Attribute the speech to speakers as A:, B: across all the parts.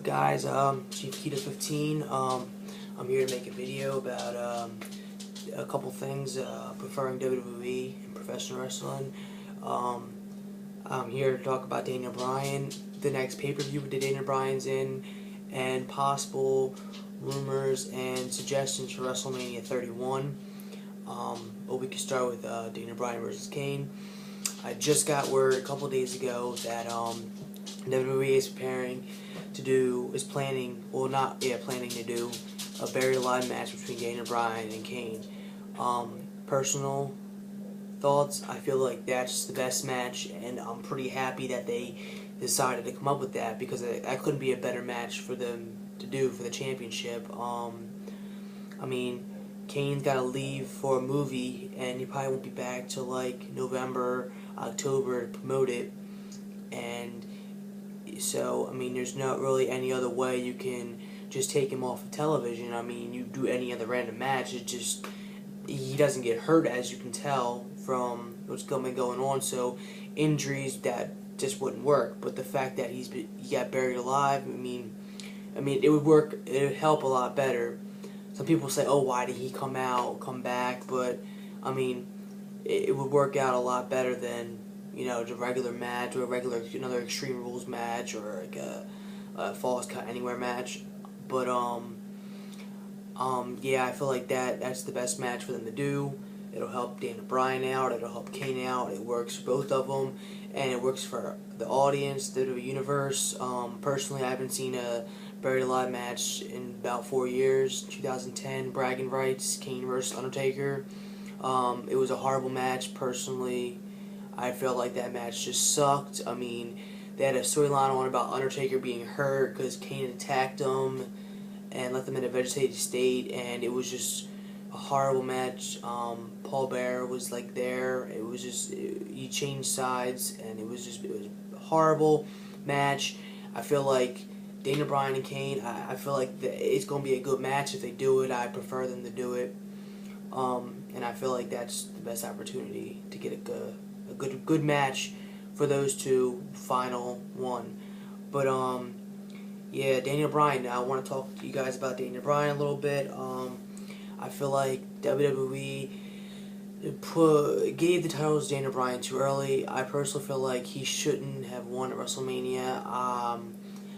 A: guys? Chief Keto 15. I'm here to make a video about a couple things preferring WWE and professional wrestling. I'm here to talk about Daniel Bryan, the next pay-per-view that Daniel Bryan's in, and possible rumors and suggestions for Wrestlemania 31. But we can start with Daniel Bryan versus Kane. I just got word a couple days ago that WWE is planning to do a buried alive match between Daniel Bryan and Kane. Personal thoughts, I feel like that's the best match, and I'm pretty happy that they decided to come up with that, because that couldn't be a better match for them to do for the championship. I mean, Kane's got to leave for a movie, and he probably won't be back till like November, October to promote it. And so, I mean, there's not really any other way you can just take him off of television. I mean, you do any other random match, it just, he doesn't get hurt, as you can tell from what's going on. So injuries, that just wouldn't work. But the fact that he got buried alive, I mean, it would work. It would help a lot better. Some people say, "Oh, why did he come back?" But I mean, it would work out a lot better than, you know, the regular match, or another Extreme Rules match, or like a Falls Count Anywhere match. But yeah, I feel like that's the best match for them to do. It'll help Daniel Bryan out. It'll help Kane out. It works for both of them, and it works for the audience, the universe. Personally, I haven't seen a buried alive match in about 4 years. 2010, bragging rights, Kane versus Undertaker. It was a horrible match. Personally, I felt like that match just sucked. I mean, they had a storyline on about Undertaker being hurt because Kane attacked him and left them in a vegetative state, and it was just a horrible match. Paul Bearer was like there. It was just, he changed sides, and it was a horrible match. I feel like Daniel Bryan and Kane, I feel like it's going to be a good match if they do it. I prefer them to do it. And I feel like that's the best opportunity to get a good match for those two, final one. But yeah, Daniel Bryan. Now I want to talk to you guys about Daniel Bryan a little bit. I feel like WWE gave the titles to Daniel Bryan too early. I personally feel like he shouldn't have won at WrestleMania.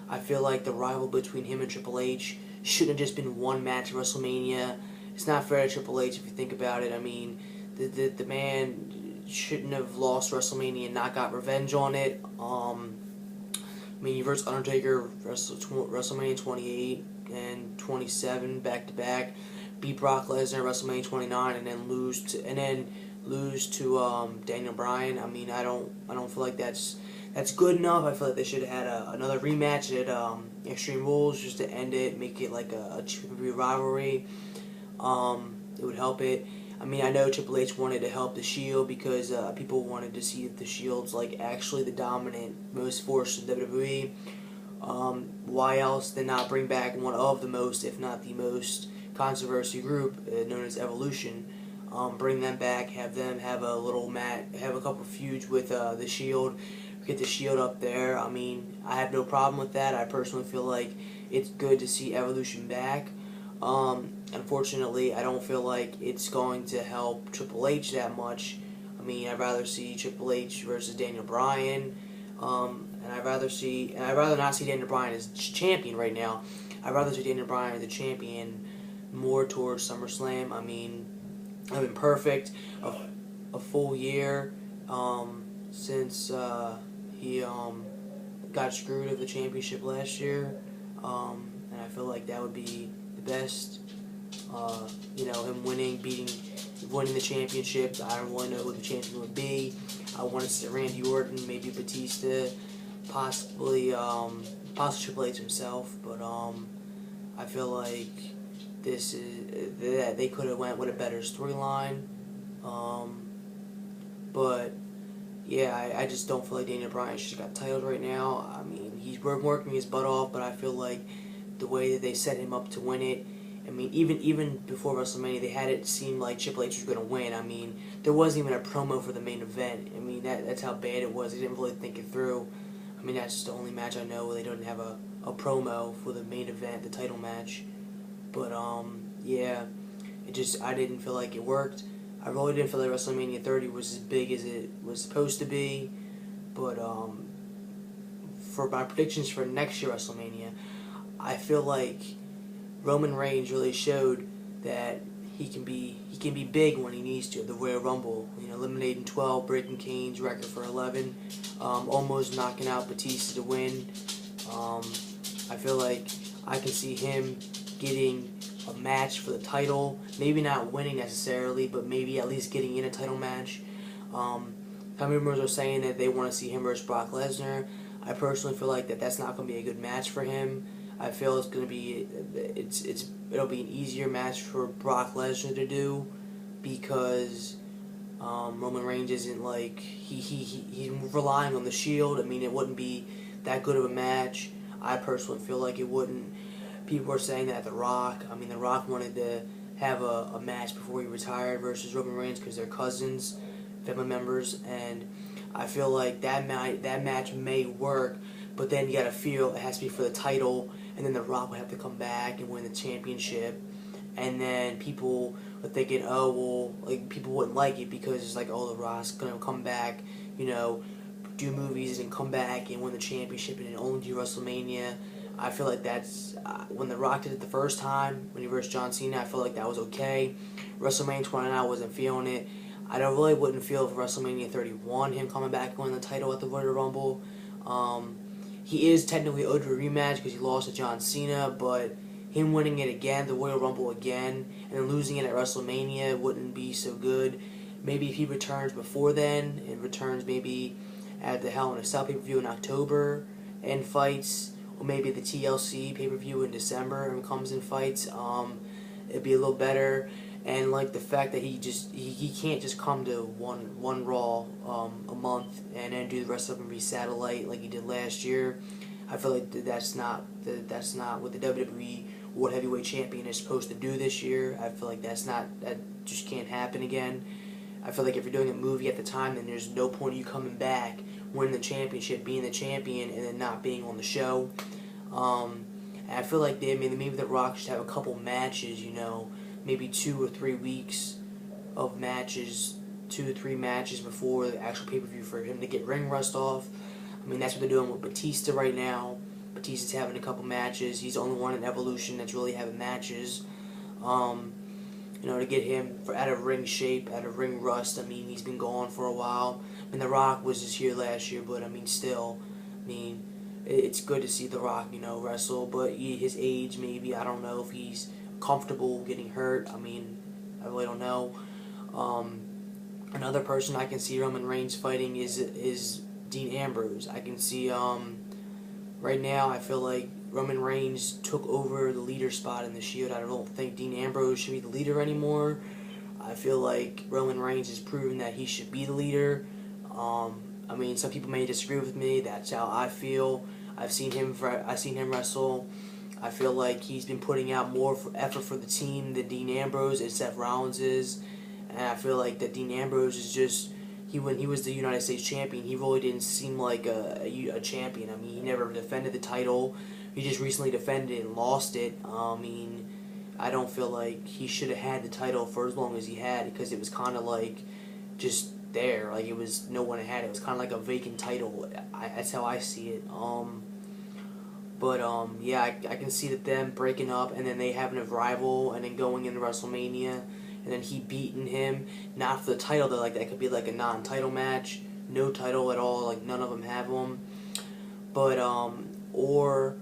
A: I feel like the rival between him and Triple H shouldn't have just been one match at WrestleMania. It's not fair to Triple H if you think about it. I mean, the man shouldn't have lost WrestleMania and not got revenge on it. I mean, he versus Undertaker WrestleMania 28 and 27 back to back, beat Brock Lesnar at WrestleMania 29, and then lose to Daniel Bryan. I mean, I don't feel like that's good enough. I feel like they should have had another rematch at Extreme Rules just to end it, make it like a rivalry. It would help it. I mean, I know Triple H wanted to help the Shield because people wanted to see if the Shield's like actually the dominant, most force in WWE. Why else than not bring back one of the most, if not the most, controversy group known as Evolution? Bring them back, have them have a little have a couple feuds with the Shield, get the Shield up there. I mean, I have no problem with that. I personally feel like it's good to see Evolution back. Unfortunately, I don't feel like it's going to help Triple H that much. I mean, I'd rather see Triple H versus Daniel Bryan, and I'd rather not see Daniel Bryan as champion right now. I'd rather see Daniel Bryan as the champion more towards SummerSlam. I mean, I've been perfect a full year since he got screwed of the championship last year, and I feel like that would be the best. You know, him winning the championship. I don't really know who the champion would be. I want to see Randy Orton, maybe Batista, possibly Triple H himself. But I feel like that they could have went with a better storyline. But yeah, I just don't feel like Daniel Bryan should have got titled right now. I mean, he's working his butt off, but I feel like the way that they set him up to win it, I mean, even before WrestleMania, they had it seem like Triple H was going to win. I mean, there wasn't even a promo for the main event. I mean, that's how bad it was. They didn't really think it through. I mean, that's the only match I know where they didn't have a a promo for the main event, the title match. But yeah, I didn't feel like it worked. I really didn't feel like WrestleMania 30 was as big as it was supposed to be. But for my predictions for next year WrestleMania, I feel like Roman Reigns really showed that he can be big when he needs to. The Royal Rumble, eliminating 12, breaking Kane's record for 11, almost knocking out Batista to win. I feel like I can see him getting a match for the title, maybe not winning necessarily, but maybe at least getting in a title match. Some rumors are saying that they want to see him versus Brock Lesnar. I personally feel like that's not going to be a good match for him. I feel it's going to be it'll be an easier match for Brock Lesnar to do because Roman Reigns isn't like he's relying on the Shield. I mean, it wouldn't be that good of a match. I personally feel like it wouldn't. People are saying that The Rock. I mean, The Rock wanted to have a match before he retired versus Roman Reigns because they're cousins, family members, and I feel like that match may work. But then you gotta feel it has to be for the title, and then The Rock would have to come back and win the championship, and then people are thinking, oh well, like people wouldn't like it because it's like, oh, The Rock's gonna come back, do movies and come back and win the championship and then only do WrestleMania. I feel like that's when The Rock did it the first time when he versed John Cena. I feel like that was okay. WrestleMania 29, I wasn't feeling it. I wouldn't feel for WrestleMania 31 him coming back and winning the title at the Royal Rumble. He is technically owed a rematch because he lost to John Cena, but him winning it again, the Royal Rumble again, and then losing it at WrestleMania wouldn't be so good. Maybe if he returns before then, and returns maybe at the Hell in a Cell pay-per-view in October and fights, or maybe the TLC pay-per-view in December and comes and fights, it'd be a little better. And like the fact that he can't just come to one Raw a month and then do the rest of them be satellite like he did last year. I feel like that's not what the WWE World Heavyweight Champion is supposed to do this year. I feel like that just can't happen again. I feel like if you're doing a movie at the time, then there's no point of you coming back, winning the championship, being the champion, and then not being on the show. And I feel like maybe The Rock should have a couple matches, maybe 2 or 3 weeks of matches, 2 or 3 matches before the actual pay-per-view for him to get ring rust off. I mean, that's what they're doing with Batista right now. Batista's having a couple matches. He's the only one in Evolution that's really having matches. To get him out of ring shape, out of ring rust. I mean, he's been gone for a while. I mean, The Rock was just here last year, but I mean, still, it's good to see The Rock, wrestle. But his age, maybe, I don't know if he's comfortable getting hurt. I mean, I really don't know. Another person I can see Roman Reigns fighting is Dean Ambrose. I can see right now I feel like Roman Reigns took over the leader spot in the Shield. I don't think Dean Ambrose should be the leader anymore. I feel like Roman Reigns has proven that he should be the leader. I mean, some people may disagree with me. That's how I feel. I've seen him wrestle. I feel like he's been putting out more effort for the team than Dean Ambrose and Seth Rollins is. And I feel like that Dean Ambrose is just, when he was the United States champion, he really didn't seem like a champion. I mean, he never defended the title. He just recently defended it and lost it. I mean, I don't feel like he should have had the title for as long as he had, because it was kind of like just there. Like, it was, no one had it. It was kind of like a vacant title. That's how I see it. Yeah, I can see that them breaking up and then they having a rival and then going into WrestleMania and then he beating him, not for the title though. Like, that could be like a non-title match, no title at all. Like, none of them have them. But or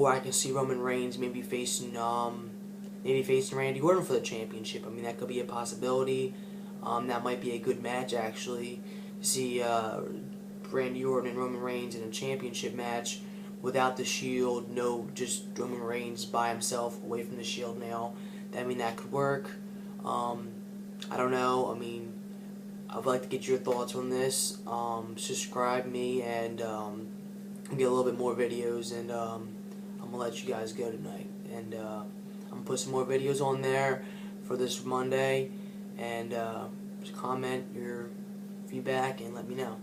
A: I can see Roman Reigns maybe facing Randy Orton for the championship. I mean, that could be a possibility. That might be a good match actually. See Randy Orton and Roman Reigns in a championship match without the Shield. No, just Roman Reigns by himself away from the Shield now. I mean, that could work. I don't know. I mean, I'd like to get your thoughts on this. Subscribe me and get a little bit more videos, and I'm gonna let you guys go tonight. And I'm gonna put some more videos on there for this Monday, and just comment your feedback and let me know.